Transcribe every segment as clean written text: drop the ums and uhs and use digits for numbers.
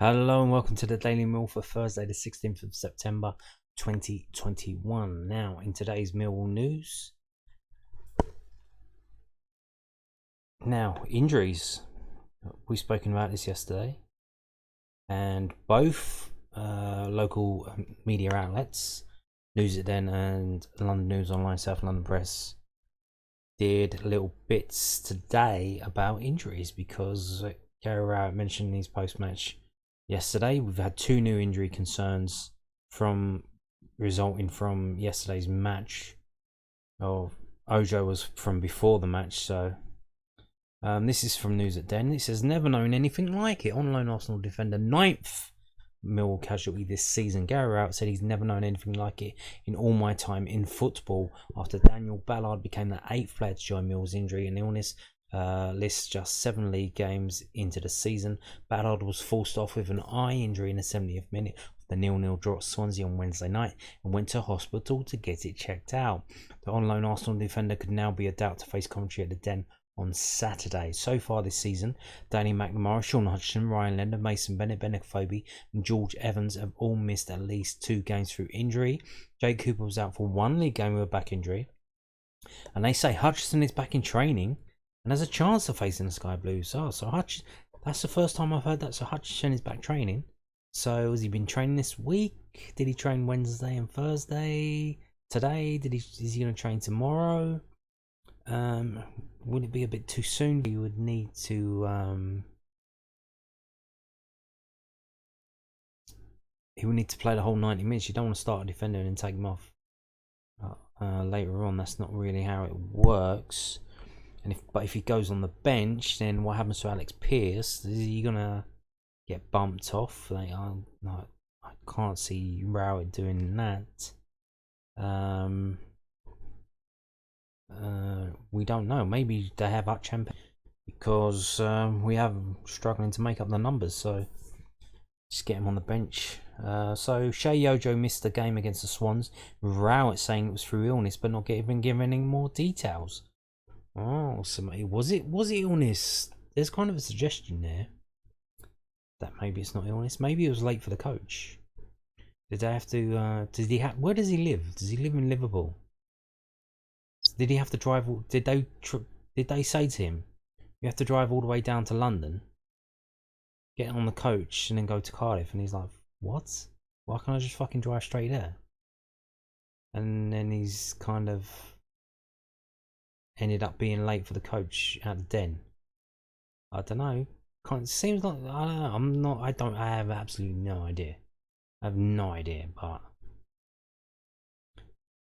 Hello and welcome to the Daily Mill for Thursday, the 16th of September 2021. Now, in today's Millwall news, injuries. We've spoken about this yesterday, and both local media outlets, News It Then and London News Online, South London Press, did little bits today about injuries because Gary Rowett mentioned these post-match yesterday. We've had two new injury concerns resulting from yesterday's match. Ojo was from before the match, so this is from News at Den. It says, never known anything like it. On loan Arsenal defender, ninth Millwall casualty this season. Gary Rowett said he's never known anything like it in all my time in football after Daniel Ballard became the 8th player to join Millwall's injury and illness lists just 7 league games into the season. Ballard was forced off with an eye injury in the 70th minute of the 0-0 draw at Swansea on Wednesday night and went to hospital to get it checked out. The on-loan Arsenal defender could now be a doubt to face commentary at the Den on Saturday. So far this season, Danny McNamara, Sean Hutchinson, Ryan Leonard, Mason Bennett, Bennett Phoebe and George Evans have all missed at least 2 games through injury. Jake Cooper was out for 1 league game with a back injury. And they say Hutchinson is back in training and has a chance of facing the Sky Blues. That's the first time I've heard that. So Hutchinson is back training. So has he been training this week? Did he train Wednesday and Thursday? Today? Is he going to train tomorrow? Would it be a bit too soon? You would need to he would need to play the whole 90 minutes. You don't want to start a defender and then take him off later on. That's not really how it works. And if he goes on the bench, then what happens to Alex Pearce? Is he gonna get bumped off? I can't see Rowett doing that. We don't know. Maybe they have Odhiambo because we have struggling to make up the numbers. So just get him on the bench. So Sheyi Ojo missed the game against the Swans. Rowett saying it was through illness, but not even given any more details. Oh, so was it illness? There's kind of a suggestion there that maybe it's not illness. Maybe it was late for the coach. Did they have to? Where does he live? Does he live in Liverpool? Did he have to drive? Did they say to him, you have to drive all the way down to London, get on the coach, and then go to Cardiff? And he's like, what? Why can't I just fucking drive straight there? And then he's kind of ended up being late for the coach at the Den. I don't know. Seems like I don't know. I have absolutely no idea. I have no idea, but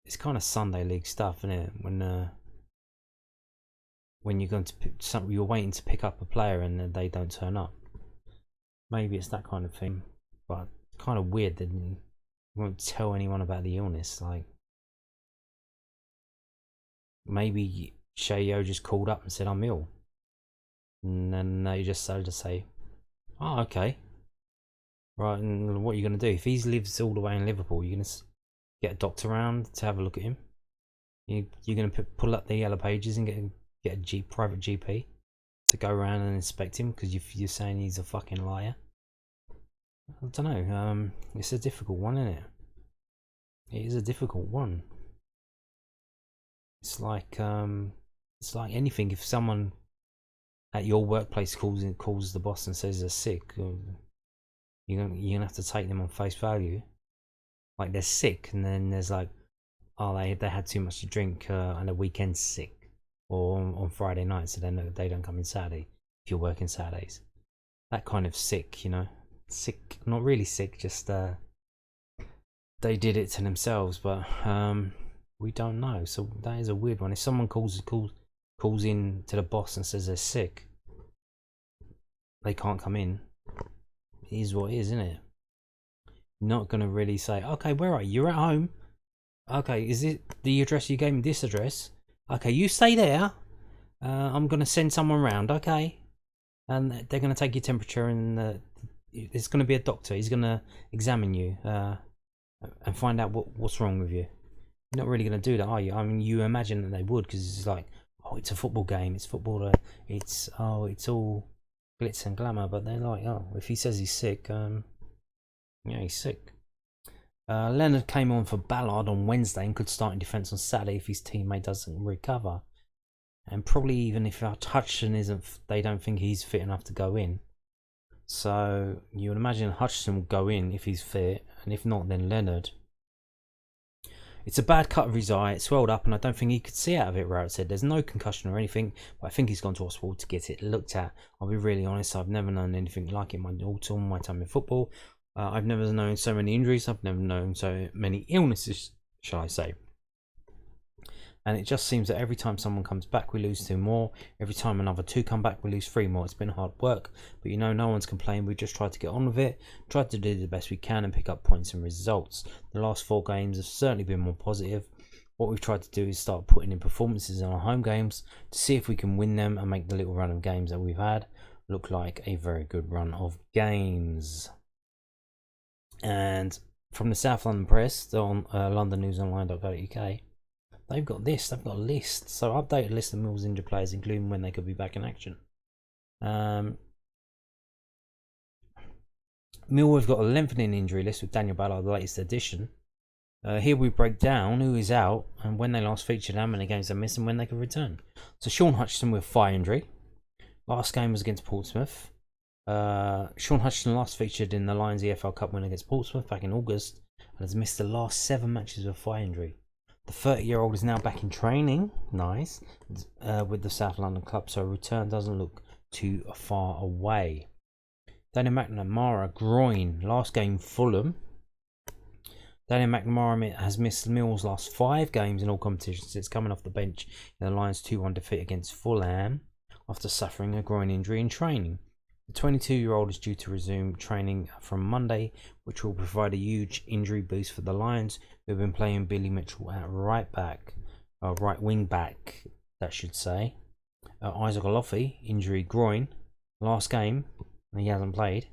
it's kind of Sunday League stuff, isn't it? When you're going to you're waiting to pick up a player and then they don't turn up. Maybe it's that kind of thing, but kind of weird that you won't tell anyone about the illness. Like maybe Sheyi Ojo just called up and said I'm ill, and then they just started to say, "Oh, okay, right." And what are you going to do if he lives all the way in Liverpool? You're going to get a doctor around to have a look at him. You're going to pull up the yellow pages and get a private GP to go around and inspect him because you're saying he's a fucking liar. I don't know. It's a difficult one, isn't it? It is a difficult one. It's like anything. If someone at your workplace calls the boss and says they're sick, you're gonna have to take them on face value. Like they're sick, and then there's like, oh, they had too much to drink on the weekend sick, or on Friday night, so then they don't come in Saturday if you're working Saturdays. That kind of sick, sick, not really sick, just they did it to themselves, but we don't know. So that is a weird one. If someone calls in to the boss and says they're sick, they can't come in. It is what it is, isn't it? Not gonna really say, okay, where are you? You're at home. Okay, is it the address you gave me? This address. Okay, you stay there. I'm gonna send someone round. Okay, and they're gonna take your temperature, and there's gonna be a doctor. He's gonna examine you and find out what's wrong with you. You're not really gonna do that, are you? I mean, you imagine that they would, because it's like, oh, it's a football game. It's football. It's all glitz and glamour, but they're like, oh, if he says he's sick, yeah, he's sick. Leonard came on for Ballard on Wednesday and could start in defence on Saturday if his teammate doesn't recover. And probably even if Hutchinson isn't, they don't think he's fit enough to go in. So you would imagine Hutchinson will go in if he's fit, and if not, then Leonard. It's a bad cut of his eye. It swelled up, and I don't think he could see out of it. Rout said there's no concussion or anything, but I think he's gone to hospital to get it looked at. I'll be really honest. I've never known anything like it all my time in football. I've never known so many injuries. I've never known so many illnesses, shall I say. And it just seems that every time someone comes back, we lose 2 more. Every time another 2 come back, we lose 3 more. It's been hard work, but no one's complaining. We just tried to get on with it, tried to do the best we can and pick up points and results. The last 4 games have certainly been more positive. What we've tried to do is start putting in performances in our home games to see if we can win them and make the little run of games that we've had look like a very good run of games. And from the South London Press on londonnewsonline.co.uk, they've got a list. So updated list of Mill's injured players, including when they could be back in action. Mill have got a lengthening injury list with Daniel Ballard, the latest edition. Here we break down who is out and when they last featured, how many games they missed and when they could return. So Sean Hutchinson with thigh injury. Last game was against Portsmouth. Sean Hutchinson last featured in the Lions EFL Cup win against Portsmouth back in August and has missed the last 7 matches with thigh injury. The 30-year-old is now back in training, nice, with the South London club, so a return doesn't look too far away. Daniel McNamara, groin, last game Fulham. Daniel McNamara has missed Mill's last 5 games in all competitions since coming off the bench in the Lions' 2-1 defeat against Fulham after suffering a groin injury in training. The 22-year-old is due to resume training from Monday, which will provide a huge injury boost for the Lions, who have been playing Billy Mitchell at right wing back, that should say. Isaac Olofi, injury groin, last game, and he hasn't played.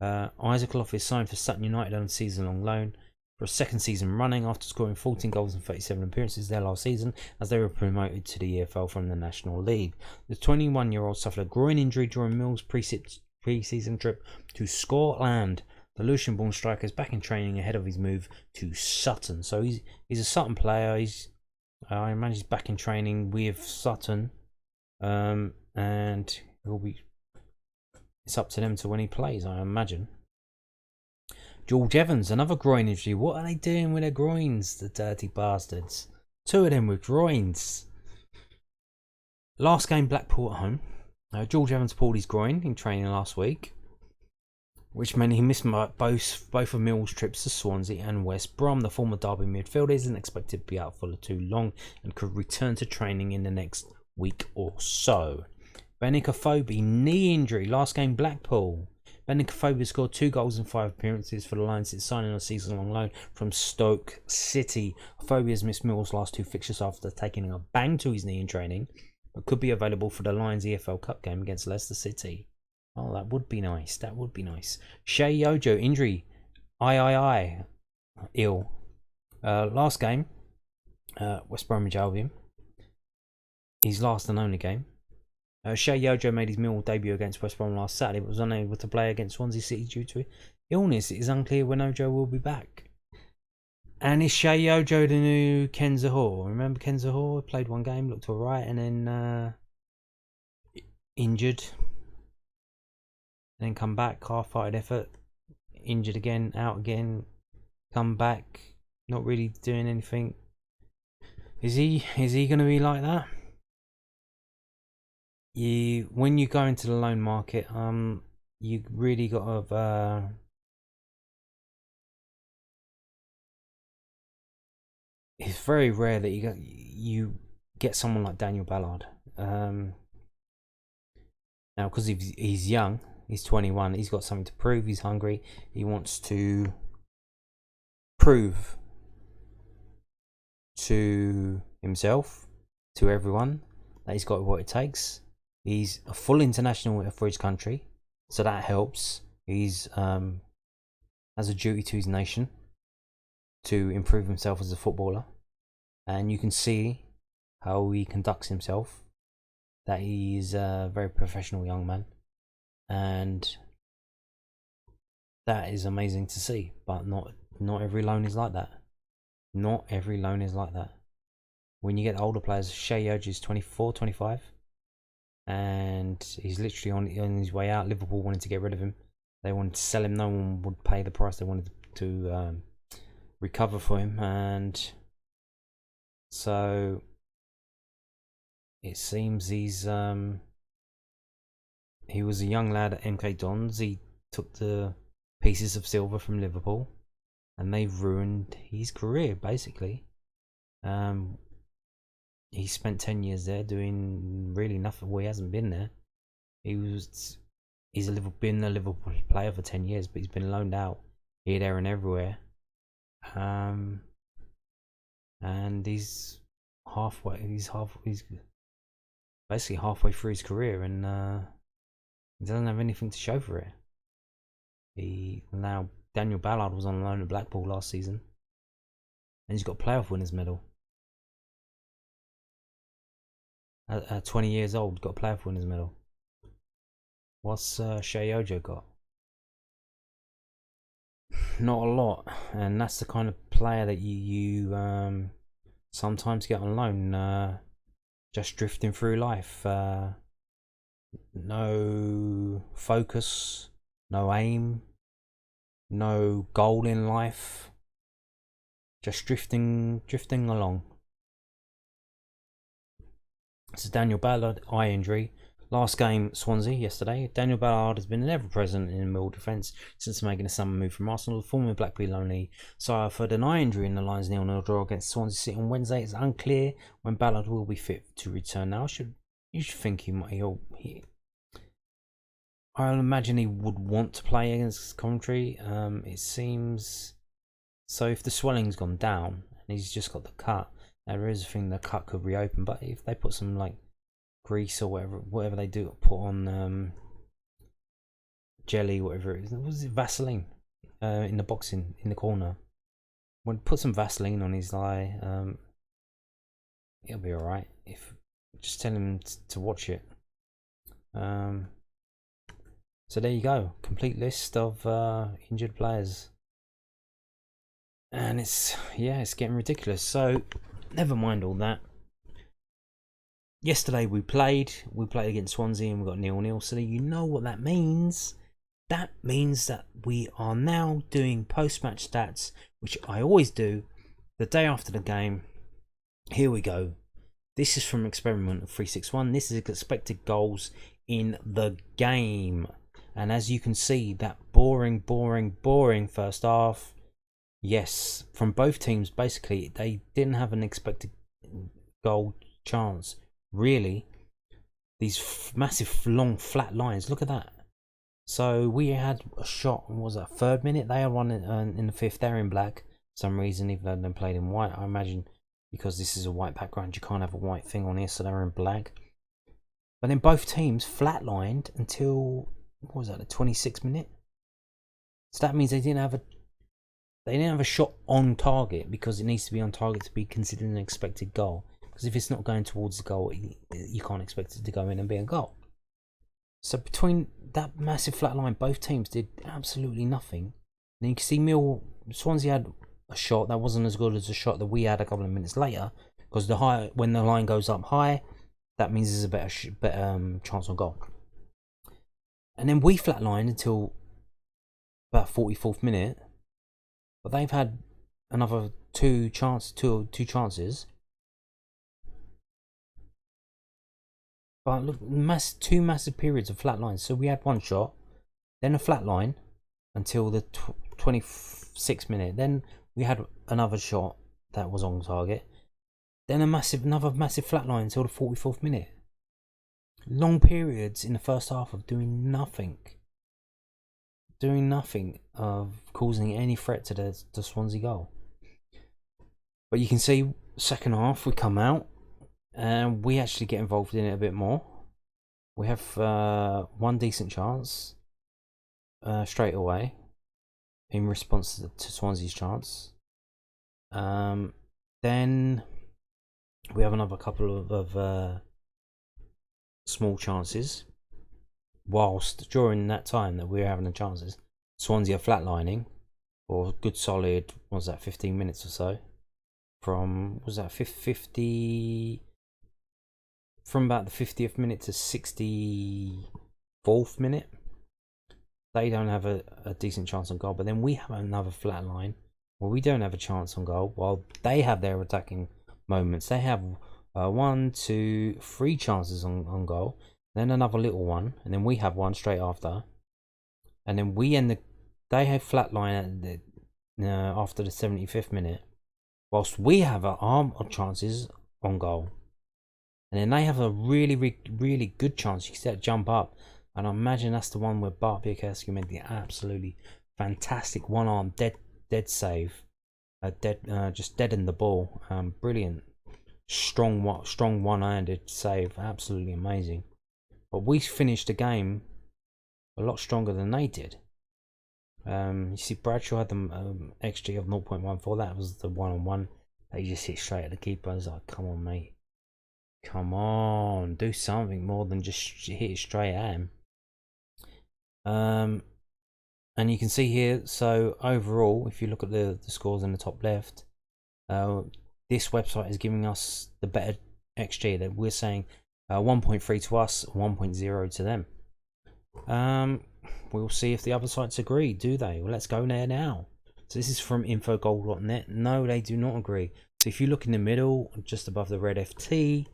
Isaac Olofi is signed for Sutton United on a season-long loan for a 2nd season running after scoring 14 goals and 37 appearances there last season as they were promoted to the EFL from the National League. The 21-year-old suffered a groin injury during Mill's pre-season trip to Scotland. The Lucian-born striker is back in training ahead of his move to Sutton. So he's a Sutton player. I imagine he's back in training with Sutton, and it's up to them to when he plays, I imagine. George Evans, another groin injury. What are they doing with their groins, the dirty bastards? 2 of them with groins. Last game, Blackpool at home. George Evans pulled his groin in training last week, which meant he missed both of Mill's trips to Swansea and West Brom. The former Derby midfielder isn't expected to be out for too long and could return to training in the next week or so. Benik Afobe, knee injury. Last game, Blackpool. Benik Afobe scored 2 goals in 5 appearances for the Lions since signing a season-long loan from Stoke City. Afobe has missed Mill's last 2 fixtures after taking a bang to his knee in training, but could be available for the Lions EFL Cup game against Leicester City. Oh, that would be nice. That would be nice. Sheyi Ojo, injury. Ill. Last game, West Bromwich Albion. His last and only game. Sheyi Ojo made his Millwall debut against West Brom last Saturday, but was unable to play against Swansea City due to illness. It is unclear when Ojo will be back. And is Sheyi Ojo the new Ken Zahor? Remember Ken Zahor? Played 1 game, looked alright, and then injured. And then come back, half-hearted effort. Injured again, out again, come back, not really doing anything. Is he going to be like that? When you go into the loan market, you really got to it's very rare that you get someone like Daniel Ballard. Now, because he's young, he's 21, he's got something to prove. He's hungry. He wants to prove to himself, to everyone, that he's got what it takes. He's a full international for his country, so that helps. He's has a duty to his nation to improve himself as a footballer, and you can see how he conducts himself, that he is a very professional young man, and that is amazing to see. But not every loan is like that. Not every loan is like that. When you get older players, Sheyi Ojo is 24, 25, and he's literally on his way out. Liverpool wanted to get rid of him. They wanted to sell him. No one would pay the price. They wanted to recover for him, and so it seems he was a young lad at MK Dons. He took the pieces of silver from Liverpool, and they've ruined his career basically. He spent 10 years there doing really nothing. Well, he hasn't been there. He's been a Liverpool player for 10 years, but he's been loaned out here, there, and everywhere. And he's basically halfway through his career, and he doesn't have anything to show for it. Daniel Ballard was on loan at Blackpool last season, and he's got a playoff winners medal. At 20 years old, got a playoff winners medal. What's Sheyi Ojo got? Not a lot, and that's the kind of player that you sometimes get on loan, just drifting through life. No focus, no aim, no goal in life, just drifting along. This is Daniel Ballard, eye injury. Last game, Swansea, yesterday. Daniel Ballard has been ever-present in Millwall defence since making a summer move from Arsenal. The former Blackpool lonely suffered an eye injury in the Lions' 0-0 draw against Swansea City on Wednesday. It's unclear when Ballard will be fit to return. Now, you should think I'll imagine he would want to play against Coventry. It seems so. If the swelling's gone down and he's just got the cut, there is a thing the cut could reopen. But if they put some like grease or whatever they do, put on jelly, whatever it is, was it Vaseline in the boxing in the corner? When put some Vaseline on his eye, it'll be all right. If just tell him to watch it. So there you go, complete list of injured players, and it's getting ridiculous. So never mind all that. Yesterday we played against Swansea and we got 0-0. So you know what that means. That means that we are now doing post-match stats, which I always do the day after the game. Here we go. This is from Experiment 361. This is expected goals in the game. And as you can see, that boring first half. Yes, from both teams, basically, they didn't have an expected goal chance. Really, these massive, long, flat lines. Look at that. So we had a shot. What was that? 3rd minute. They had one in the 5th. They're in black for some reason, even though they played in white. I imagine because this is a white background, you can't have a white thing on here, so they're in black. But then both teams flatlined until, what was that, the 26th minute? So that means they didn't have a shot on target, because it needs to be on target to be considered an expected goal. Because if it's not going towards the goal, you can't expect it to go in and be a goal. So between that massive flat line, both teams did absolutely nothing. And you can see Swansea had a shot that wasn't as good as the shot that we had a couple of minutes later, because when the line goes up high, that means there's a better chance on goal. And then we flatlined until about 44th minute, but they've had another two chances. But look, two massive periods of flat lines. So we had one shot, then a flat line until the 26th minute. Then we had another shot that was on target. Then another massive flat line until the 44th minute. Long periods in the first half of doing nothing of causing any threat to the Swansea goal. But you can see second half we come out and we actually get involved in it a bit more. We have one decent chance straight away in response to Swansea's chance. Then we have another couple of small chances, whilst during that time that we were having the chances, Swansea are flatlining for a good solid, what was that, 15 minutes or so. From, was that 50, from about the 50th minute to 64th minute. They don't have a decent chance on goal, but then we have another flat line where we don't have a chance on goal while they have their attacking moments. They have 1, 2, 3 chances on goal, then another little one, and then we have one straight after, and then we end they have flat line at after the 75th minute, whilst we have our arm of chances on goal, and then they have a really good chance. You see that jump up. And I imagine that's the one where Bart Bielkowski made the absolutely fantastic one-arm dead save, just deadened the ball. Brilliant, strong one-handed save, absolutely amazing. But we finished the game a lot stronger than they did. You see, Bradshaw had the XG of 0.14. That was the one-on-one. They just hit straight at the keeper. I was like, come on, mate. Come on, do something more than just hit it straight at him. And you can see here, so overall, if you look at the scores in the top left, this website is giving us the better XG. That we're saying 1.3 to us, 1.0 to them. We'll see if the other sites agree. Do they? Well, let's go there now. So this is from infogoal.net. No, they do not agree. So if you look in the middle, just above the red FT,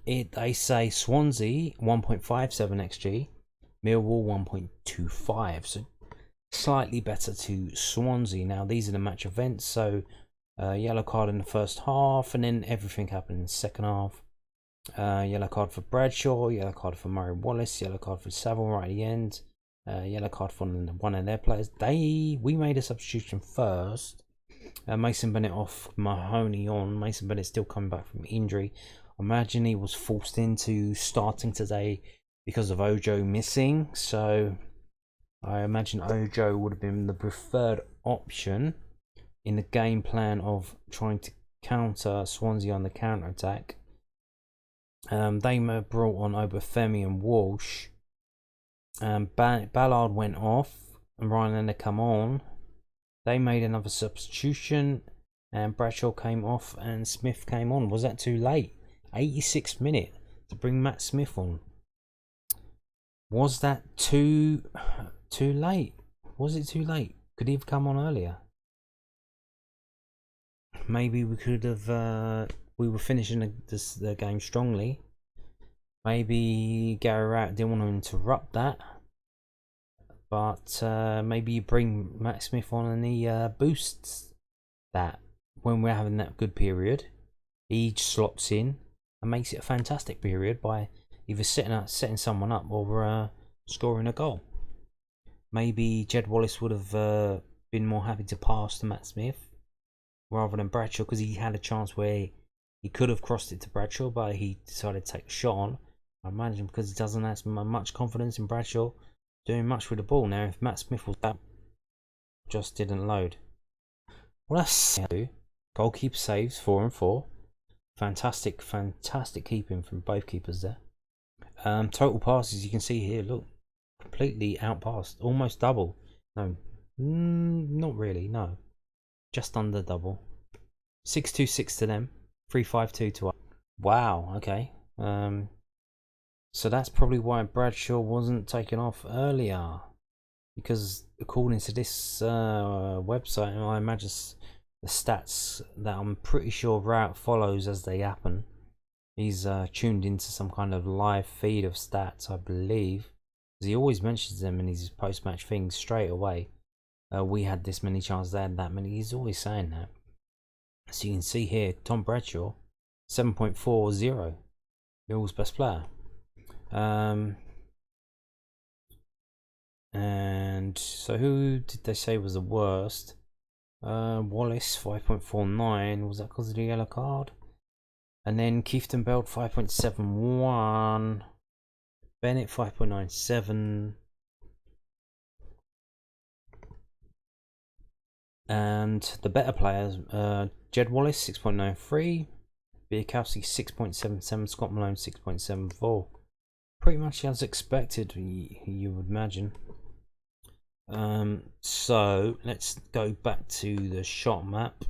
they say Swansea 1.57 XG, Millwall 1.25. So slightly better to Swansea. Now these are the match events. So yellow card in the first half, and then everything happened in the second half. Yellow card for Bradshaw, yellow card for Murray Wallace, yellow card for Saville right at the end, yellow card for one of their players. We made a substitution first. Mason Bennett off, Mahoney on. Mason Bennett still coming back from injury. I imagine he was forced into starting today because of Ojo missing. So I imagine Ojo would have been the preferred option in the game plan of trying to counter Swansea on the counter attack. They brought on Obafemi and Walsh. Ballard went off and Ryan Lender come on. They made another substitution and Bradshaw came off and Smith came on. Was that too late? 86th minute to bring Matt Smith on. Was that too late? Was it too late? Could he have come on earlier? Maybe we could have. We were finishing the game strongly. Maybe Gary Rowett didn't want to interrupt that. But maybe you bring Matt Smith on and he boosts that when we're having that good period. He slots in and makes it a fantastic period by either setting someone up or scoring a goal. Maybe Jed Wallace would have been more happy to pass to Matt Smith rather than Bradshaw, because he had a chance where he could have crossed it to Bradshaw, but he decided to take a shot on. I imagine because he doesn't have much confidence in Bradshaw doing much with the ball. Now, if Matt Smith was that, just didn't load. Well, that's goalkeeper saves 4 and 4. Fantastic keeping from both keepers there. Total passes, you can see here, look, completely outpassed, almost double. No, not really, no, just under double. 6-2-6 to them, 3-5-2 to us. Wow, okay. So that's probably why Bradshaw wasn't taken off earlier, because according to this website, I imagine the stats that I'm pretty sure Rout follows as they happen. He's tuned into some kind of live feed of stats, I believe, because he always mentions them in his post-match things straight away. We had this many chances, they had that many. He's always saying that. So you can see here, Tom Bradshaw, 7.40, Millwall's best player. And so who did they say was the worst? Wallace 5.49. Was that because of the yellow card? And then Keefton Belt 5.71. Bennett 5.97. And the better players, Jed Wallace 6.93, Bielkowski 6.77, Scott Malone 6.74. pretty much as expected, you would imagine. So let's go back to the shot map,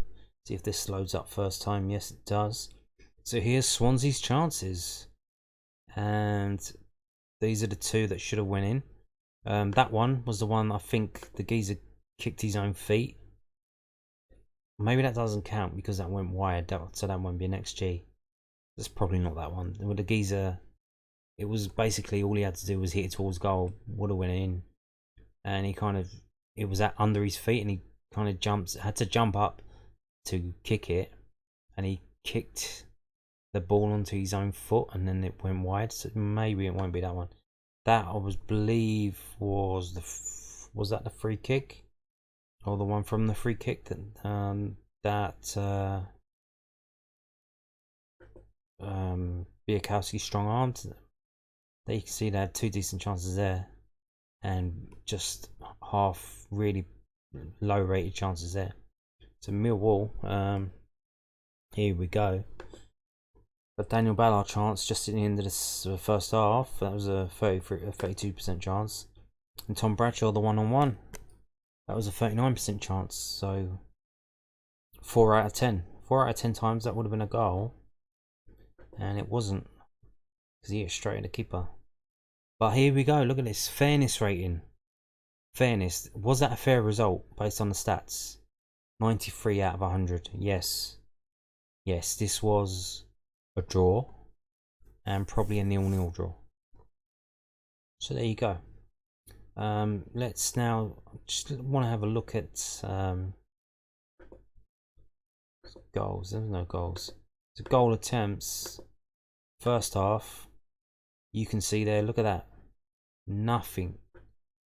see if this loads up first time. Yes, it does. So here's Swansea's chances, and these are the two that should have went in. That one was the one I think the geezer kicked his own feet. Maybe that doesn't count because that went wide, so that won't be an XG. That's probably not that one. With the geezer, it was basically all he had to do was hit it towards goal, would have went in, and it was under his feet, and he kind of had to jump up to kick it, and he kicked the ball onto his own foot, and then it went wide. So maybe it won't be that one. That I believe was that the free kick, or the one from the free kick that Biakowski strong armed. There you can see they had two decent chances there, and just half really low rated chances there. So Millwall, here we go. But Daniel Ballard chance just at the end of this first half, that was a 32% chance. And Tom Bradshaw, the one-on-one, that was a 39% chance. So 4 out of 10. 4 out of 10 times that would have been a goal, and it wasn't, because he hit straight at the keeper. But here we go, look at this fairness rating. Fairness, was that a fair result based on the stats? 93 out of 100. Yes, this was a draw, and probably a 0-0 draw. So there you go. Let's now just want to have a look at goals. There's no goals. So goal attempts first half, you can see there, look at that, nothing.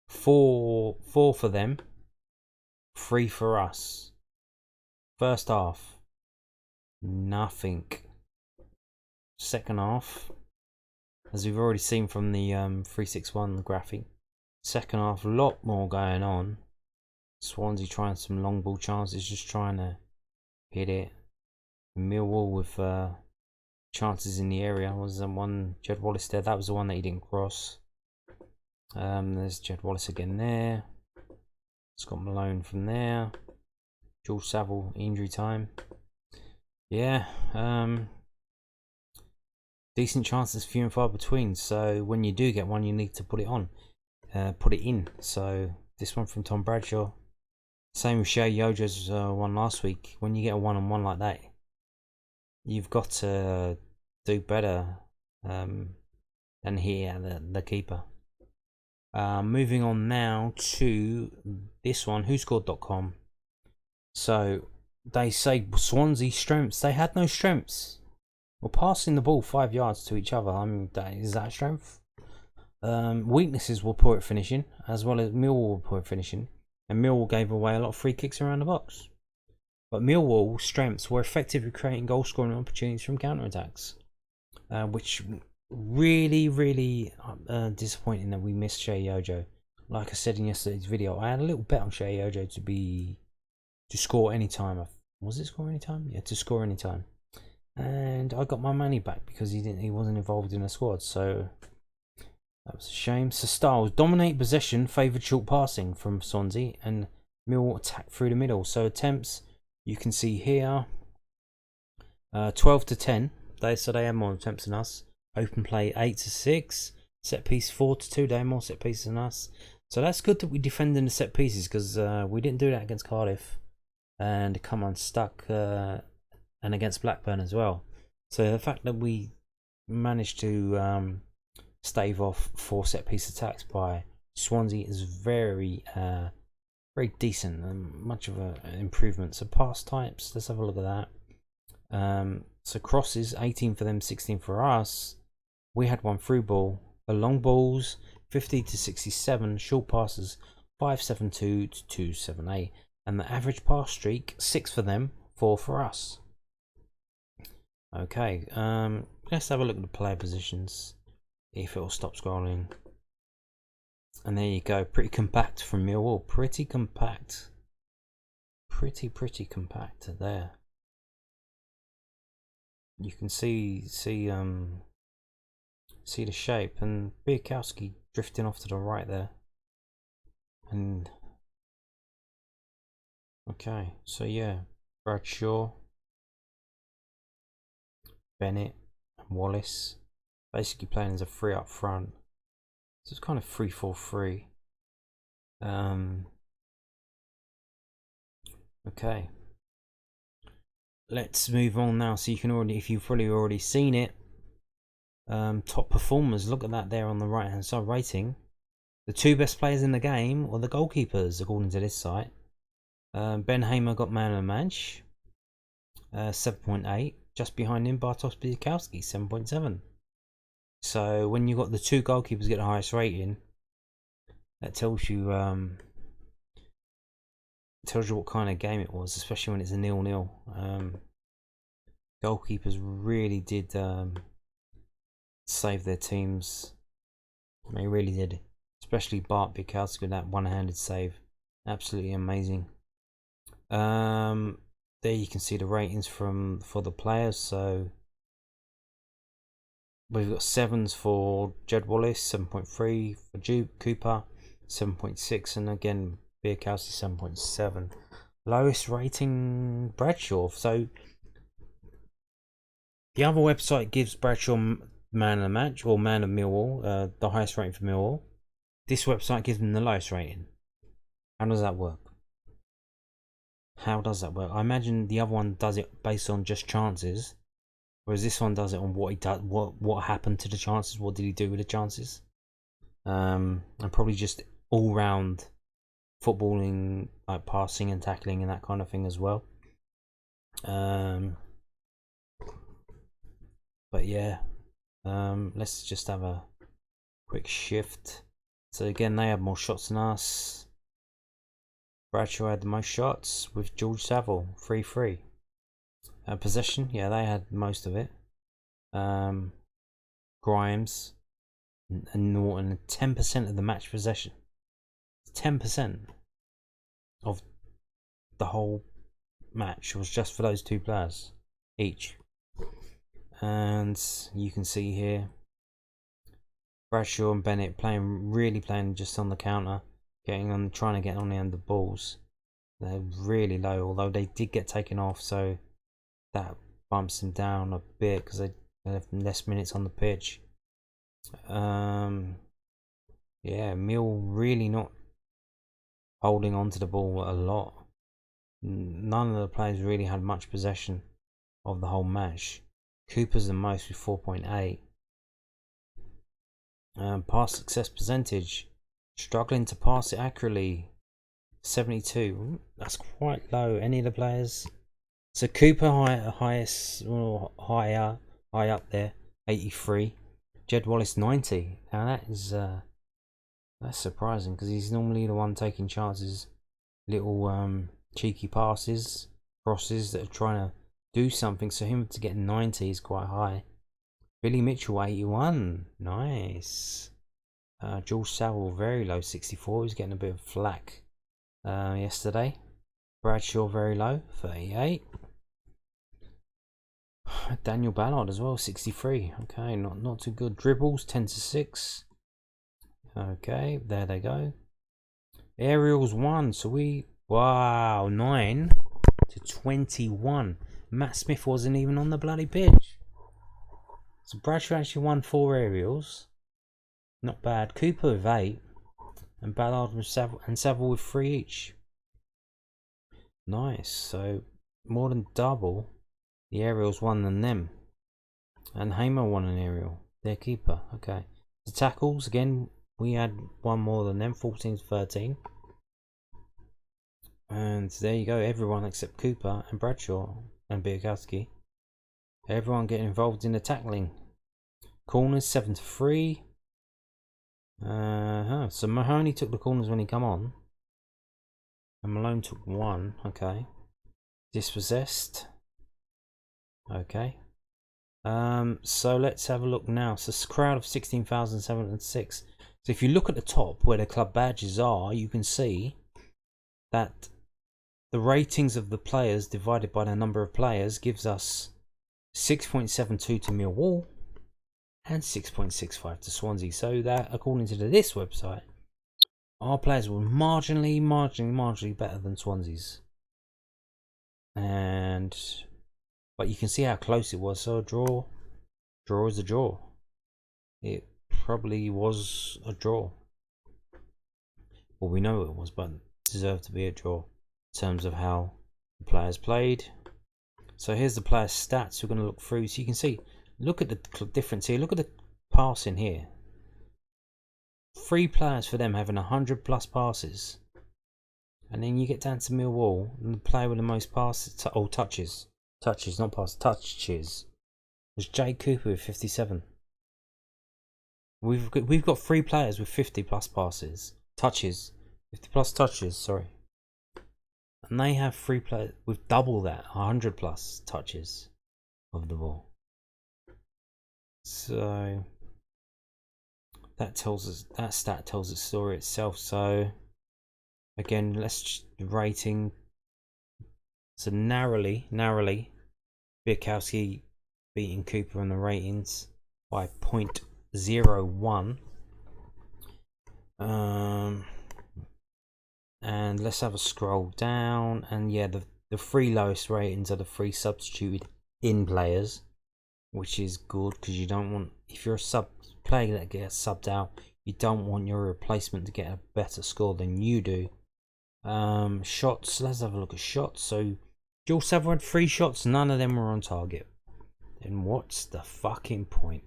4 for them, 3 for us. First half, nothing. Second half, as we've already seen from the 361 graphic, second half, a lot more going on. Swansea trying some long ball chances, just trying to hit it. Millwall with chances in the area. Was the one Jed Wallace there? That was the one that he didn't cross. There's Jed Wallace again there. Scott Malone from there. George Saville, injury time. Yeah, decent chances, few and far between. So when you do get one, you need to put it in. So this one from Tom Bradshaw. Same with Sheyi Ojo's one last week. When you get a one-on-one like that, you've got to do better than here the keeper. Moving on now to this one, whoscored.com. So they say Swansea Strengths. They had no strengths. Well, passing the ball 5 yards to each other, I mean, is that a strength? Weaknesses were poor at finishing, as well as Millwall were poor at finishing, and Millwall gave away a lot of free kicks around the box. But Millwall's strengths were effective at creating goal scoring opportunities from counter-attacks, which really disappointing that we missed Sheyi Ojo. Like I said in yesterday's video, I had a little bet on Sheyi Ojo to score any time. Was it score any time? Yeah, to score any time. And I got my money back because he wasn't involved in the squad, so that was a shame. So Styles dominate possession, favoured short passing from Swansea, and Mill attack through the middle. So attempts, you can see here, 12 to 10. So they had more attempts than us. Open play 8 to 6. Set piece 4 to 2. They had more set pieces than us. So that's good that we defended the set pieces, because we didn't do that against Cardiff, and come unstuck, and against Blackburn as well. So the fact that we managed to stave off 4 set piece attacks by Swansea is very decent and much of an improvement. So pass types, let's have a look at that. So crosses, 18 for them, 16 for us. We had one through ball. The long balls, 50 to 67. Short passes, 572 to 278. And the average pass streak, 6 for them, 4 for us. Okay, let's have a look at the player positions, if it'll stop scrolling. And there you go, pretty compact from Millwall, pretty compact. Pretty compact there. You can see see the shape, and Biakowski drifting off to the right there. And okay, so yeah, Bradshaw, Bennett, and Wallace basically playing as a 3 up front. So it's kind of 3-4-3. Okay, let's move on now. So you can already, if you've probably already seen it, top performers. Look at that there on the right hand side rating. The 2 best players in the game are the goalkeepers, according to this site. Ben Hamer got man of the match, 7.8. Just behind him, Bartosz Biakowski, 7.7. So when you got the 2 goalkeepers get the highest rating, that tells you what kind of game it was, especially when it's a 0-0. Goalkeepers really did save their teams. They really did, especially Bart Biakowski with that one-handed save. Absolutely amazing. There you can see the ratings for the players. So we've got 7s for Jed Wallace, 7.3 for Cooper, 7.6, and again Biakowski 7.7. Lowest rating Bradshaw. So the other website gives Bradshaw man of the match or man of Millwall, the highest rating for Millwall. This website gives them the lowest rating. How does that work? How does that work? I imagine the other one does it based on just chances, whereas this one does it on what he does, what happened to the chances, what did he do with the chances, and probably just all round footballing, like passing and tackling and that kind of thing as well. But yeah, let's just have a quick shift. So again, they have more shots than us. Bradshaw had the most shots with George Saville, 3-3. Possession, yeah, they had most of it. Grimes and Norton, 10% of the match possession. 10% of the whole match was just for those 2 players each. And you can see here Bradshaw and Bennett really playing just on the counter, trying to get on the end of balls. They're really low, although they did get taken off, so that bumps them down a bit because they have less minutes on the pitch. Yeah, Mill really not holding on to the ball a lot. None of the players really had much possession of the whole match. Cooper's the most with 4.8. Pass success percentage, struggling to pass it accurately, 72. That's quite low. Any of the players? So Cooper highest, or high up there, 83. Jed Wallace 90. Now that is that's surprising because he's normally the one taking chances, little cheeky passes, crosses that are trying to do something. So him to get 90 is quite high. Billy Mitchell 81. Nice. George Saville very low, 64. He's getting a bit of flack yesterday. Bradshaw very low, 38. Daniel Ballard as well, 63. Okay, not too good. Dribbles 10-6. Okay, there they go. Aerials 1. So wow, 9-21. Matt Smith wasn't even on the bloody pitch. So Bradshaw actually won 4 aerials. Not bad. Cooper with 8. And Ballard with Saville with 3 each. Nice. So more than double the aerials won than them. And Hamer won an aerial. Their keeper. Okay. The tackles, again, we had one more than them. 14-13. And there you go. Everyone except Cooper and Bradshaw and Biakowski. Everyone getting involved in the tackling. Corners 7-3. So Mahoney took the corners when he come on. And Malone took 1. Okay. Dispossessed. Okay. So let's have a look now. So it's a crowd of 16,706. So if you look at the top where the club badges are, you can see that the ratings of the players divided by the number of players gives us 6.72 to Millwall, and 6.65 to Swansea. So that, according to this website, our players were marginally better than Swansea's. But you can see how close it was. So a draw is a draw. It probably was a draw. Well, we know it was, but it deserved to be a draw in terms of how the players played. So here's the players' stats. We're going to look through, so you can see. Look at the difference here. Look at the passing here. 3 players for them having 100+ passes, and then you get down to Millwall, and the player with the most passes, touches, not passes, touches, was Jay Cooper with 57. We've got 3 players with 50+ passes, 50+ touches, sorry, and they have 3 players with double that, 100+ touches of the ball. So that stat tells the story itself. So again, let's rating. So narrowly, Biakowski beating Cooper on the ratings by 0.01. And let's have a scroll down, and yeah, the 3 lowest ratings are the 3 substituted in players, which is good because you don't want, if you're a player that gets subbed out, you don't want your replacement to get a better score than you do. Shots, let's have a look at shots. So Joel Saville had 3 shots, none of them were on target. Then what's the fucking point?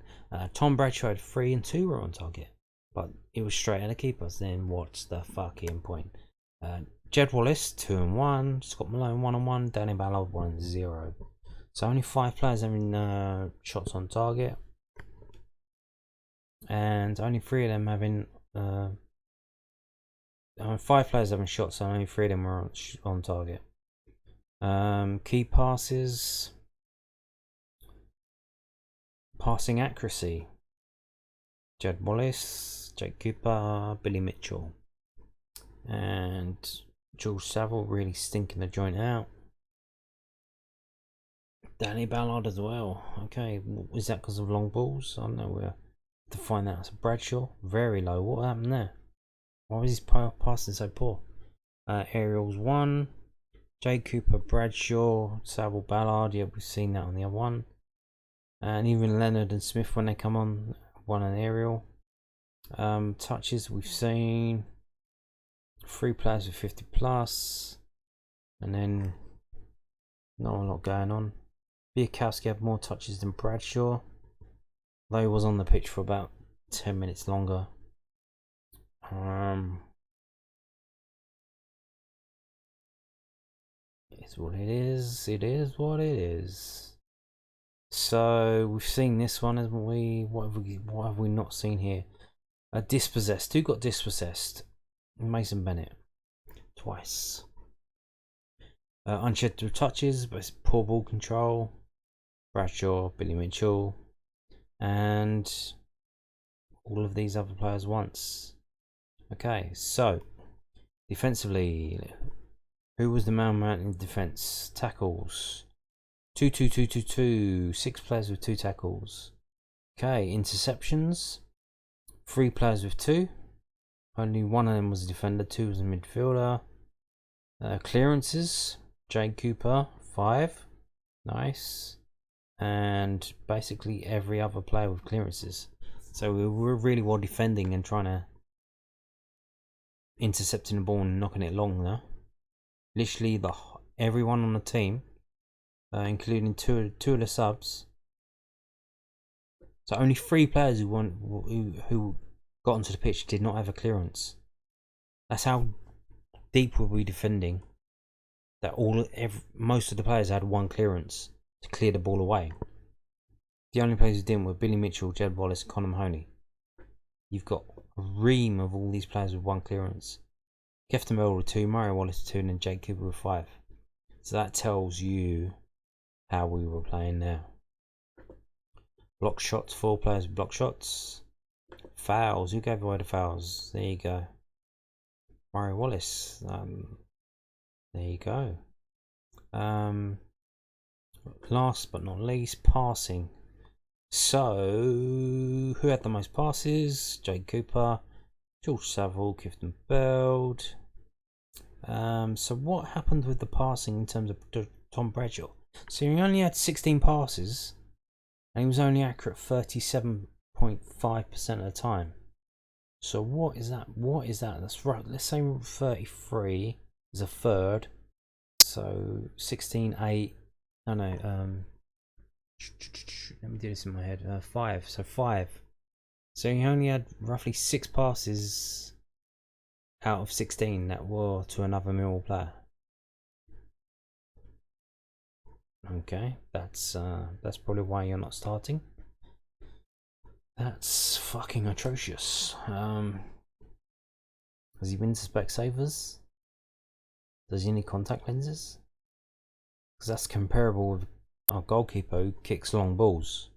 Tom Bradshaw had 3 and 2 were on target, but it was straight at the keepers. Then what's the fucking point? Jed Wallace 2 and 1, Scott Malone 1 and 1, Danny Ballard 1 and 0. So only 5 players having shots on target, and only 3 of them having 5 players having shots, and only 3 of them were on target. Key passes, passing accuracy: Jed Wallace, Jake Cooper, Billy Mitchell, and George Saville really stinking the joint out. Danny Ballard as well. Okay, is that because of long balls? I don't know. We'll have to find out. So Bradshaw, very low. What happened there? Why was his passing so poor? Aerials 1. Jay Cooper, Bradshaw, Saville, Ballard. Yeah, we've seen that on the other one. And even Leonard and Smith, when they come on, 1 an aerial. Touches, we've seen 3 players with 50+. And then not a lot going on. Biakowski had more touches than Bradshaw, though he was on the pitch for about 10 minutes longer. It's what it is. It is what it is. So we've seen this one, haven't we? What have we not seen here? Dispossessed. Who got dispossessed? Mason Bennett. Twice. Unscheduled touches, but it's poor ball control. Bradshaw, Billy Mitchell, and all of these other players once. Okay, so defensively, who was the man in defence? Tackles. 2-2-2-2-2. 6 players with 2 tackles. Okay, interceptions. 3 players with 2. Only 1 of them was a defender, 2 was a midfielder. Clearances. Jake Cooper, 5. Nice. And basically every other player with clearances. So we were really well defending and trying to intercepting the ball and knocking it long there. Literally everyone on the team, including two of the subs. So only 3 players who got onto the pitch did not have a clearance. That's how deep were we defending. That most of the players had 1 clearance to clear the ball away. The only players who didn't were Billy Mitchell, Jed Wallace, and Conor Mahoney. You've got a ream of all these players with 1 clearance. Kefton Bell with 2, Mario Wallace with 2, and then Jake Cooper with 5. So that tells you how we were playing there. Block shots, 4 players with block shots. Fouls, who gave away the fouls? There you go. Mario Wallace. There you go. Last but not least, passing. So, who had the most passes? Jake Cooper, George Saville, Clifton Beld. So what happened with the passing in terms of Tom Bradshaw? So he only had 16 passes, and he was only accurate 37.5% of the time. So what is that? What is that? That's right. Let's say 33 is a third. So 16, 8. No, no. Let me do this in my head. 5. So 5. So he only had roughly 6 passes out of 16 that were to another Millwall player. Okay, that's probably why you're not starting. That's fucking atrocious. Has he been to Specsavers? Does he need contact lenses? Because that's comparable with our goalkeeper who kicks long balls.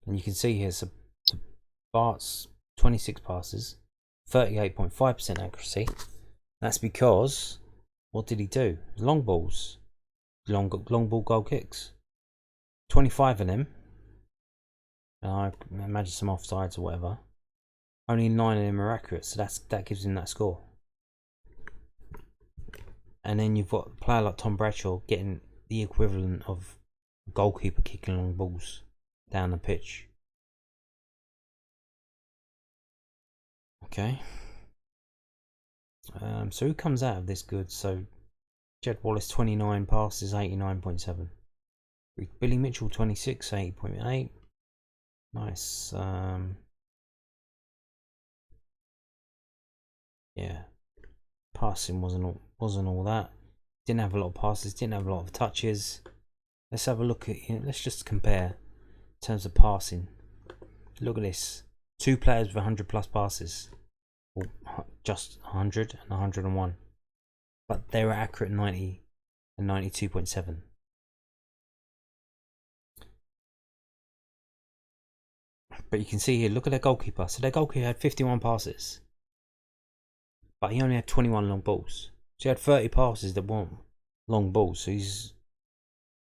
And you can see here, so Bart's 26 passes, 38.5% accuracy. That's because, what did he do? Long balls. Long ball goal kicks. 25 of them. And I imagine some offsides or whatever. Only 9 of them are accurate, so that gives him that score. And then you've got a player like Tom Bradshaw getting the equivalent of a goalkeeper kicking long balls down the pitch. Okay. So who comes out of this good? So Jed Wallace 29 passes, 89.7. Billy Mitchell 26, 80.8. Nice. Yeah. Passing wasn't all that. Didn't have a lot of passes, didn't have a lot of touches. Let's have a look at, let's just compare in terms of passing. Look at this. 2 players with 100 plus passes. Or just 100 and 101. But they were accurate 90 and 92.7. But you can see here, look at their goalkeeper. So their goalkeeper had 51 passes. But he only had 21 long balls. So he had 30 passes that weren't long balls. So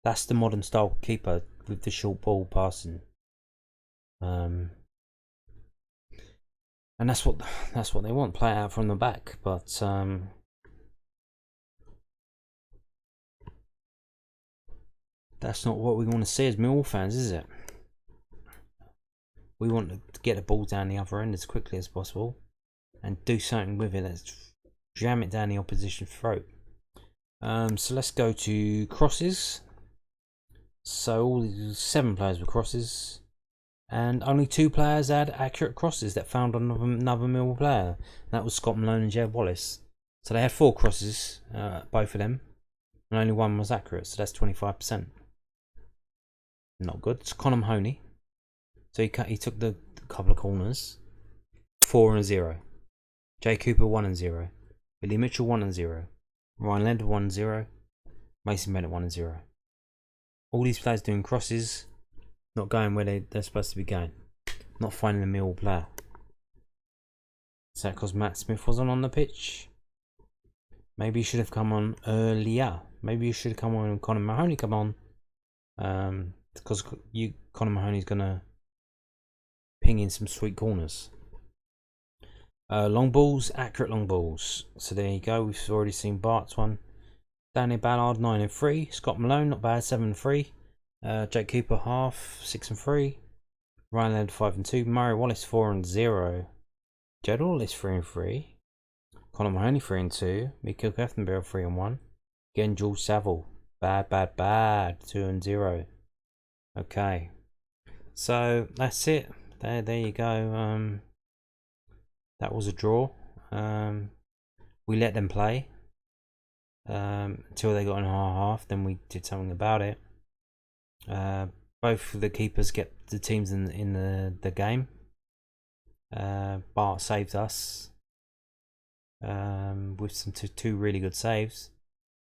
that's the modern style keeper with the short ball passing. And that's what they want. Play it out from the back. But that's not what we want to see as Millwall fans, is it? We want to get the ball down the other end as quickly as possible and do something with it. Let's jam it down the opposition's throat. So let's go to crosses. So all 7 players with crosses, and only 2 players had accurate crosses that found another Millwall player. That was Scott Malone and Jed Wallace. So they had 4 crosses, both of them, and only 1 was accurate. So that's 25%. Not good. It's Conor Mahoney. So he took the couple of corners. 4 and 0. Jay Cooper 1 and 0. Billy Mitchell 1 and 0. Ryan Lender 1 and 0. Mason Bennett 1 and 0. All these players doing crosses, not going where they're supposed to be going. Not finding a Millwall player. Is that because Matt Smith wasn't on the pitch? Maybe he should have come on earlier. Maybe you should have come on and Conor Mahoney come on. Because Conor Mahoney's gonna ping in some sweet corners. Long balls, accurate long balls. So there you go. We've already seen Bart's one. Danny Ballard 9 and 3. Scott Malone not bad 7 and 3. Jake Cooper half 6 and 3. Ryan Laird 5 and 2. Murray Wallace 4 and 0. Jed Wallace 3 and 3. Conor Mahoney 3 and 2. Mikhail Keftenberg 3 and 1. Again George Saville bad 2 and 0. Okay, so that's it. There you go. That was a draw. We let them play until they got in our half. Then we did something about it. Both of the keepers kept the teams in the game. Bart saved us with some two really good saves,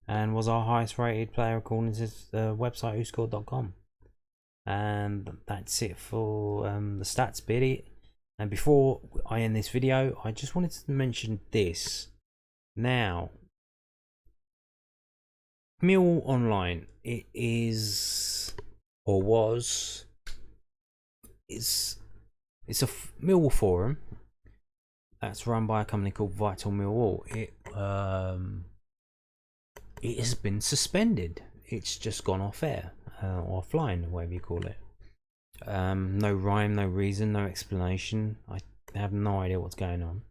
and was our highest rated player according to the website whoscored.com. And that's it for the stats bit. And before I end this video, I just wanted to mention this. Now, Millwall Online, it is, or was, it's a Millwall forum that's run by a company called Vital Millwall. It has been suspended. It's just gone off air, offline, whatever you call it. No rhyme, no reason, no explanation. I have no idea what's going on,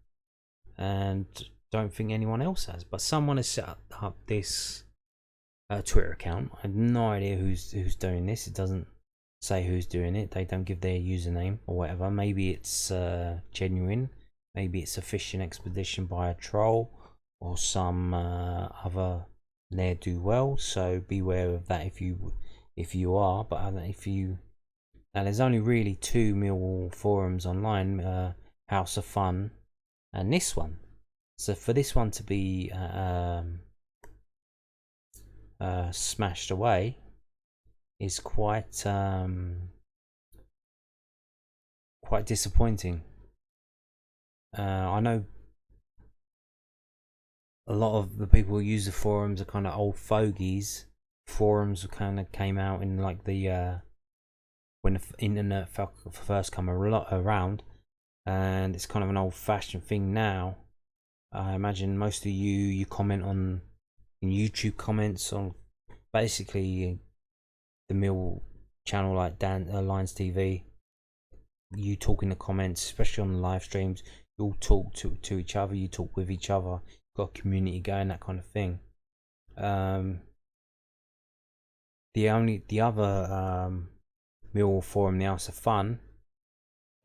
and don't think anyone else has. But someone has set up this Twitter account. I have no idea who's doing this. It doesn't say who's doing it. They don't give their username or whatever. Maybe it's genuine. Maybe it's a fishing expedition by a troll or some other ne'er-do-well. So beware of that if you are. But if you, now there's only really two Millwall forums online, House of Fun and this one. So for this one to be smashed away is quite disappointing. I know a lot of the people who use the forums are kind of old fogies. Forums kind of came out in like the when the internet first came around, and it's kind of an old-fashioned thing now. I imagine most of you comment on in YouTube comments on basically the Mill channel, like Dan Lions TV. You talk in the comments, especially on the live streams. You all talk to each other. You talk with each other. Got a community going, that kind of thing. The other Millwall forum, the House of Fun,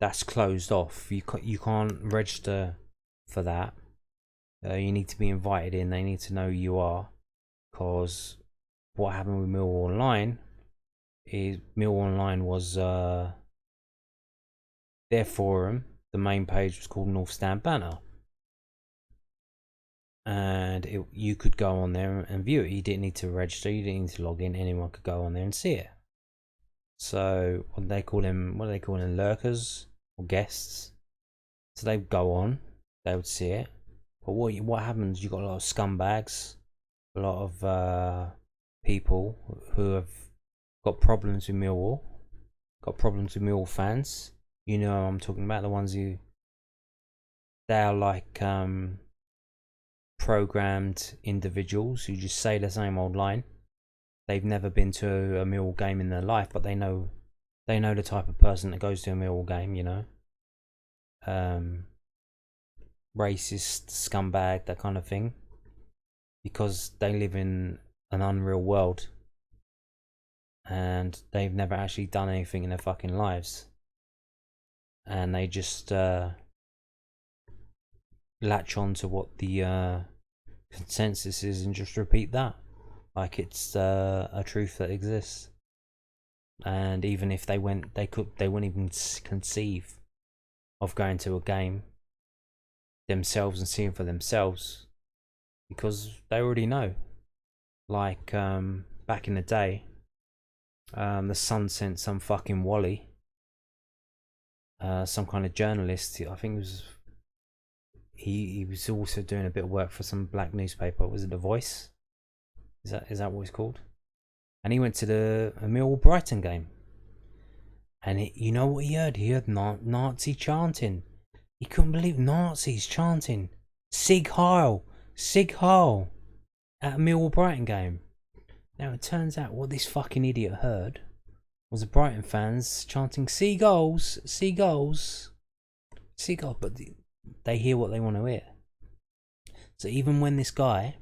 that's closed off. You can't register for that. You need to be invited in. They need to know who you are, because what happened with Millwall Online is Millwall Online was their forum. The main page was called North Stand Banner, and you could go on there and view it. You didn't need to register. You didn't need to log in. Anyone could go on there and see it. So what do they call them? Lurkers or guests? So they'd go on. They would see it. But what happens? You got a lot of scumbags, a lot of people who have got problems with Millwall, got problems with Millwall fans. You know what I'm talking about, the ones who they are like programmed individuals who just say the same old line. They've never been to a Millwall game in their life, but they know the type of person that goes to a Millwall game. You know, racist, scumbag, that kind of thing, because they live in an unreal world and they've never actually done anything in their fucking lives, and they just latch on to what the consensus is and just repeat that like it's a truth that exists. And even if they wouldn't even conceive of going to a game themselves and seeing for themselves, because they already know. Like back in the day, the Sun sent some fucking Wally, some kind of journalist. I think it was he was also doing a bit of work for some black newspaper. Was it The Voice? Is that what it's called? And he went to the Millwall Brighton game, and you know what he heard? He heard Nazi chanting. He couldn't believe Nazis chanting Sig Heil, Sig Heil at a Millwall Brighton game. Now it turns out what this fucking idiot heard was the Brighton fans chanting seagulls, seagulls, seagulls, but they hear what they want to hear. So even when this guy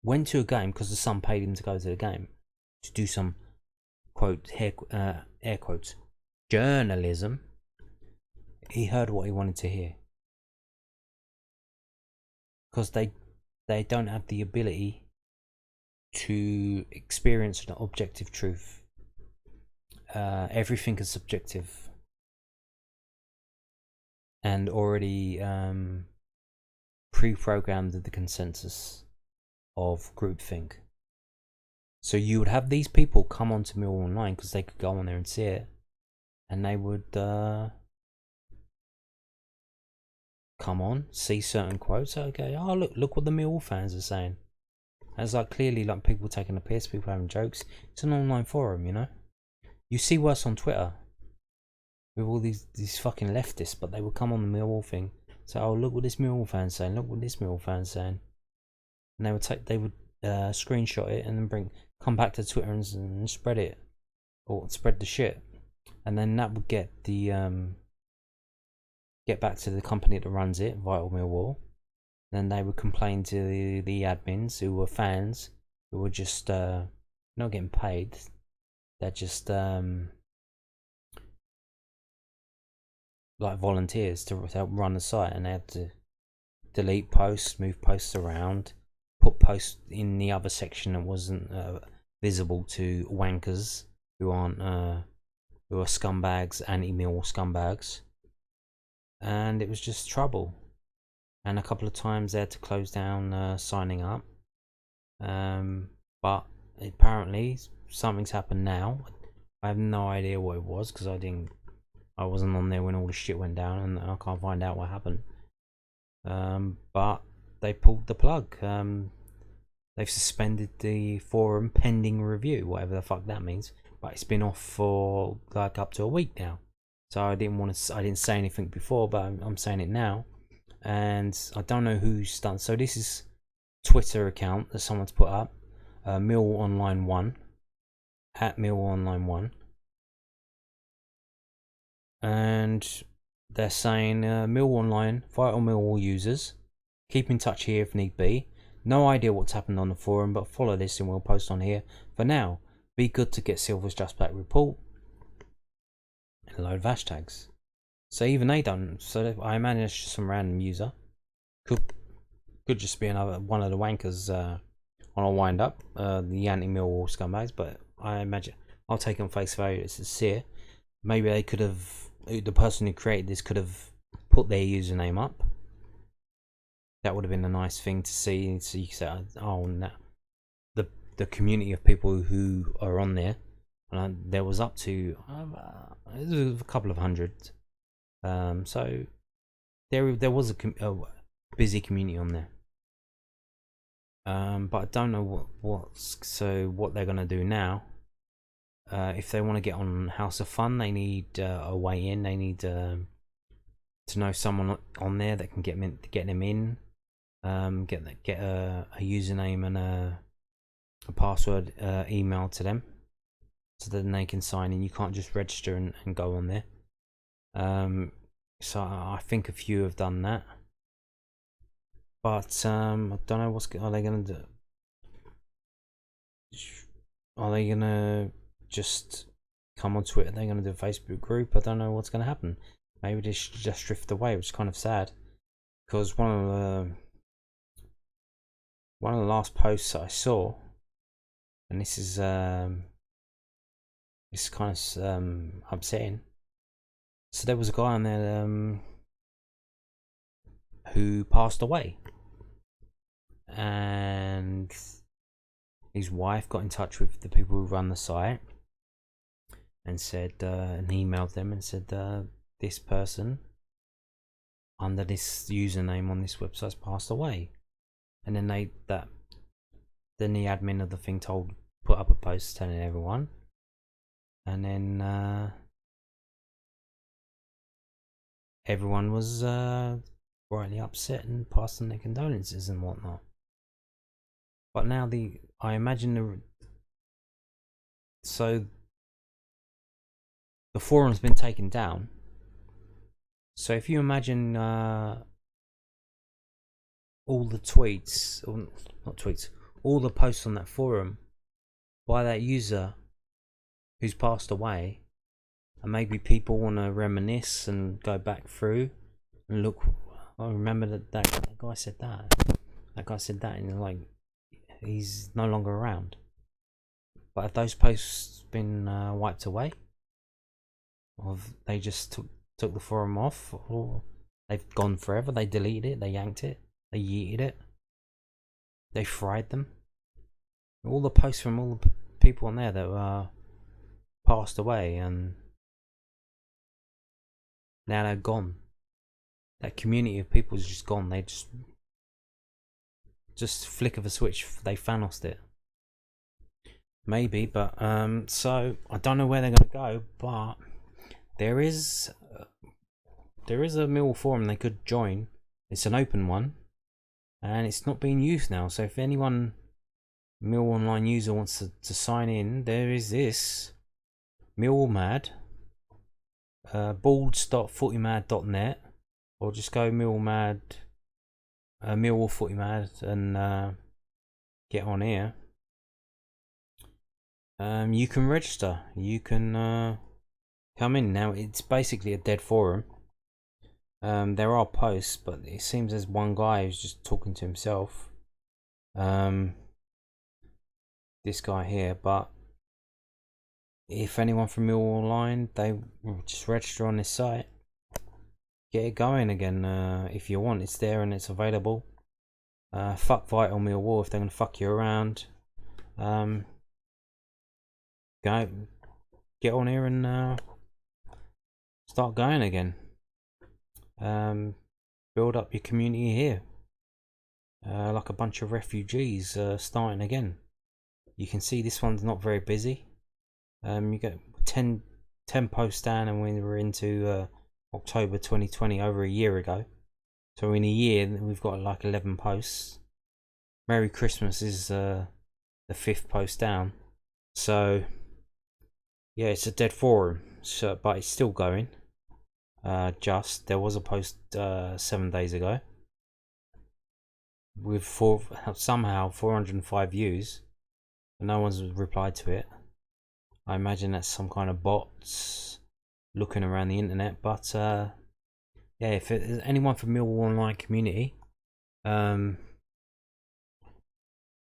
went to a game because the Sun paid him to go to the game to do some air quotes journalism, he heard what he wanted to hear, because they don't have the ability to experience an objective truth. Everything is subjective and already pre-programmed the consensus of groupthink. So you would have these people come onto Millwall Online because they could go on there and see it, and they would come on, see certain quotes. Okay, oh look what the Millwall fans are saying. It's like clearly like people taking a piss, people having jokes. It's an online forum, you know. You see worse on Twitter. with all these fucking leftists, but they would come on the Millwall thing. So, oh, look what this Millwall fan's saying. Look what this Millwall fan's saying. And they would screenshot it and then come back to Twitter and spread it, or spread the shit, and then that would get back to the company that runs it, Vital Millwall. Then they would complain to the admins who were fans who were just not getting paid. They're just like volunteers to help run the site, and they had to delete posts, move posts around, put posts in the other section that wasn't visible to wankers who are scumbags, anti-Millwall scumbags, and it was just trouble. And a couple of times they had to close down signing up, but apparently something's happened now. I have no idea what it was because I wasn't on there when all the shit went down, and I can't find out what happened. But they pulled the plug. They've suspended the forum pending review, whatever the fuck that means. But it's been off for like up to a week now. So I didn't say anything before, but I'm saying it now. And I don't know who's done. So this is Twitter account that someone's put up, Millwall Online 1, at Millwall Online 1, and they're saying Millwall Online, Vital Millwall users, keep in touch here if need be. No idea what's happened on the forum, but follow this and we'll post on here. For now, be good to get Silver's Just Back report and a load of hashtags. So even they don't. So I imagine it's just some random user. Could just be another one of the wankers on a wind up, the anti-Millwall scumbags. But I imagine I'll take on face value it's sincere. Maybe they could have, the person who created this could have put their username up. That would have been a nice thing to see. So you could say, oh, no. The community of people who are on there, and there was up to a couple of hundred. So there was a busy community on there. But I don't know what they're gonna do now. If they want to get on House of Fun, they need a way in. They need to know someone on there that can get them in. Get a username and a password email to them, so then they can sign in. You can't just register and go on there. So I think a few have done that, but I don't know are they gonna do. Are they gonna just come on Twitter? They're gonna do a Facebook group. I don't know what's gonna happen. Maybe they should just drift away, which is kind of sad, because one of the last posts that I saw, and this is it's kind of upsetting. So there was a guy on there who passed away, and his wife got in touch with the people who run the site and said, and emailed them and said, this person under this username on this website's passed away. And then the admin of the thing put up a post telling everyone, and then everyone was rightly upset and passing their condolences and whatnot. But now I imagine the forum's been taken down. So if you imagine all the tweets, or not tweets, all the posts on that forum by that user who's passed away, and maybe people want to reminisce and go back through and look. I remember that guy said that. That guy said that, and like, he's no longer around. But have those posts been wiped away? Or they just took the forum off? Or they've gone forever? They deleted it? They yanked it? They yeeted it? They fried them? All the posts from all the people on there that were passed away, and now they're gone. That community of people is just gone. They just flick of a switch, they Thanos'd it. Maybe, but so I don't know where they're gonna go, but there is a Millwall forum they could join. It's an open one, and it's not being used now. So if anyone Millwall Online user wants to sign in, there is this Millwall Mad, balds.footymad.net, or just go Millwall Mad, Millwall Footy Mad, and get on here. You can register. You can come in now. It's basically a dead forum. There are posts, but it seems there's one guy who's just talking to himself. This guy here, but if anyone from Millwall Online, they just register on this site. Get it going again. If you want, it's there and it's available. Fuck Vital Millwall if they're gonna fuck you around. Go get on here and start going again. Build up your community here, like a bunch of refugees starting again. You can see this one's not very busy. You get 10 posts down, and we were into October 2020, over a year ago. So in a year we've got like 11 posts. Merry Christmas is the 5th post down. So yeah, it's a dead forum, so, but it's still going. There was a post 7 days ago with somehow 405 views, and no one's replied to it. I imagine that's some kind of bots looking around the internet. But yeah, if there's anyone from Millwall Online community,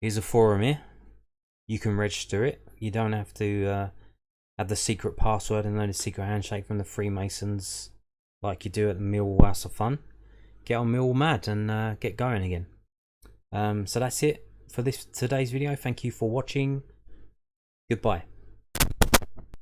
here's a forum here. You can register it. You don't have to have the secret password and know the secret handshake from the Freemasons like you do at the Millwall House of Fun. Get on Millwall Mad and get going again. So that's it for today's video. Thank you for watching. Goodbye.